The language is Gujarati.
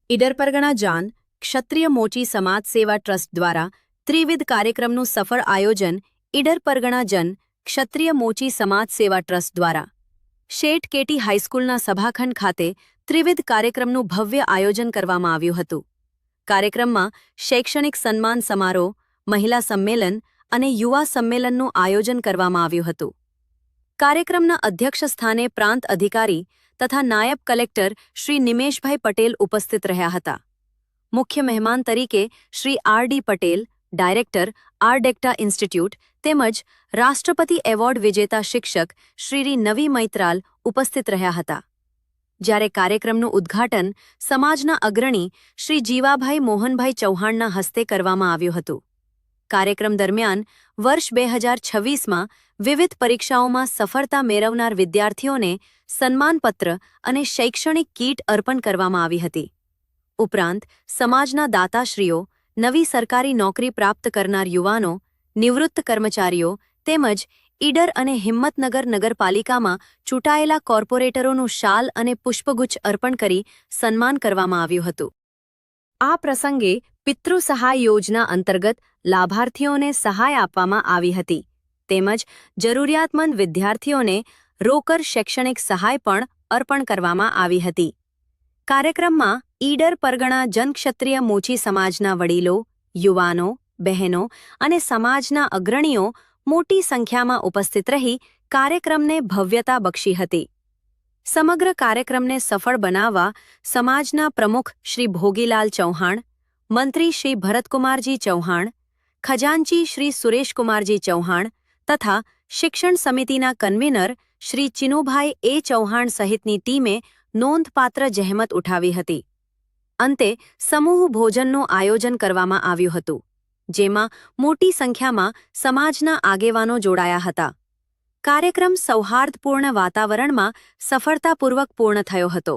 ઈડર પરગણા જાન ક્ષત્રિય મોચી સમાજ સેવા ટ્રસ્ટ દ્વારા ત્રિવિધ કાર્યક્રમનું સફળ આયોજન ઈડર પરગણા જન ક્ષત્રિય મોચી સમાજ સેવા ટ્રસ્ટ દ્વારા શેઠ કેટી હાઈસ્કૂલના સભાખંડ ખાતે ત્રિવિધ કાર્યક્રમનું ભવ્ય આયોજન કરવામાં આવ્યું હતું. કાર્યક્રમમાં શૈક્ષણિક સન્માન સમારોહ, મહિલા સંમેલન અને યુવા સંમેલનનું આયોજન કરવામાં આવ્યું હતું. કાર્યક્રમના અધ્યક્ષસ્થાને પ્રાંત અધિકારી તથા નાયબ કલેક્ટર શ્રી નિમેશભાઈ પટેલ ઉપસ્થિત રહ્યા હતા. મુખ્ય મહેમાન તરીકે શ્રી આર.ડી. પટેલ, ડાયરેક્ટર આરડેક્ટા ઇન્સ્ટિટ્યૂટ તેમજ રાષ્ટ્રપતિ એવોર્ડ વિજેતા શિક્ષક શ્રી નવી મૈત્રાલ ઉપસ્થિત રહ્યા હતા. જ્યારે કાર્યક્રમનું ઉદ્ઘાટન સમાજના અગ્રણી શ્રી જીવાભાઈ મોહનભાઈ ચૌહાણના હસ્તે કરવામાં આવ્યું હતું. કાર્યક્રમ દરમિયાન વર્ષ 2026માં વિવિધ પરીક્ષાઓમાં સફળતા મેળવનાર વિદ્યાર્થીઓને સન્માનપત્ર અને શૈક્ષણિક કીટ અર્પણ કરવામાં આવી હતી. ઉપરાંત સમાજના દાતાશ્રીઓ, નવી સરકારી નોકરી પ્રાપ્ત કરનાર યુવાનો, નિવૃત્ત કર્મચારીઓ તેમજ ઈડર અને હિંમતનગર નગરપાલિકામાં ચૂંટાયેલા કોર્પોરેટરોનું શાલ અને પુષ્પગુચ્છ અર્પણ કરી સન્માન કરવામાં આવ્યું હતું. આ પ્રસંગે પિતૃ સહાય યોજના અંતર્ગત લાભાર્થીઓને સહાય આપવામાં આવી હતી તેમજ જરૂરિયાતમંદ વિદ્યાર્થીઓને રોકડ શૈક્ષણિક સહાય પણ અર્પણ કરવામાં આવી હતી. કાર્યક્રમમાં ઈડર પરગણા જનક્ષત્રિય મોચી સમાજના વડીલો, યુવાનો, બહેનો અને સમાજના અગ્રણીઓ મોટી સંખ્યામાં ઉપસ્થિત રહી કાર્યક્રમને ભવ્યતા બક્ષી હતી. સમગ્ર કાર્યક્રમને સફળ બનાવવા સમાજના પ્રમુખ શ્રી ભોગીલાલ ચૌહાણ, મંત્રી શ્રી ભરતકુમારજી ચૌહાણ, ખજાનચી શ્રી સુરેશકુમારજી ચૌહાણ તથા શિક્ષણ સમિતિના કન્વીનર શ્રી ચિનુભાઈ એ. ચૌહાણ સહિતની ટીમે નોંધપાત્ર જહેમત ઉઠાવી હતી. અંતે સમૂહ ભોજનનું આયોજન કરવામાં આવ્યું હતું, જેમાં મોટી સંખ્યામાં સમાજના આગેવાનો જોડાયા હતા. કાર્યક્રમ સૌહાર્દપૂર્ણ વાતાવરણમાં સફળતાપૂર્વક પૂર્ણ થયો હતો.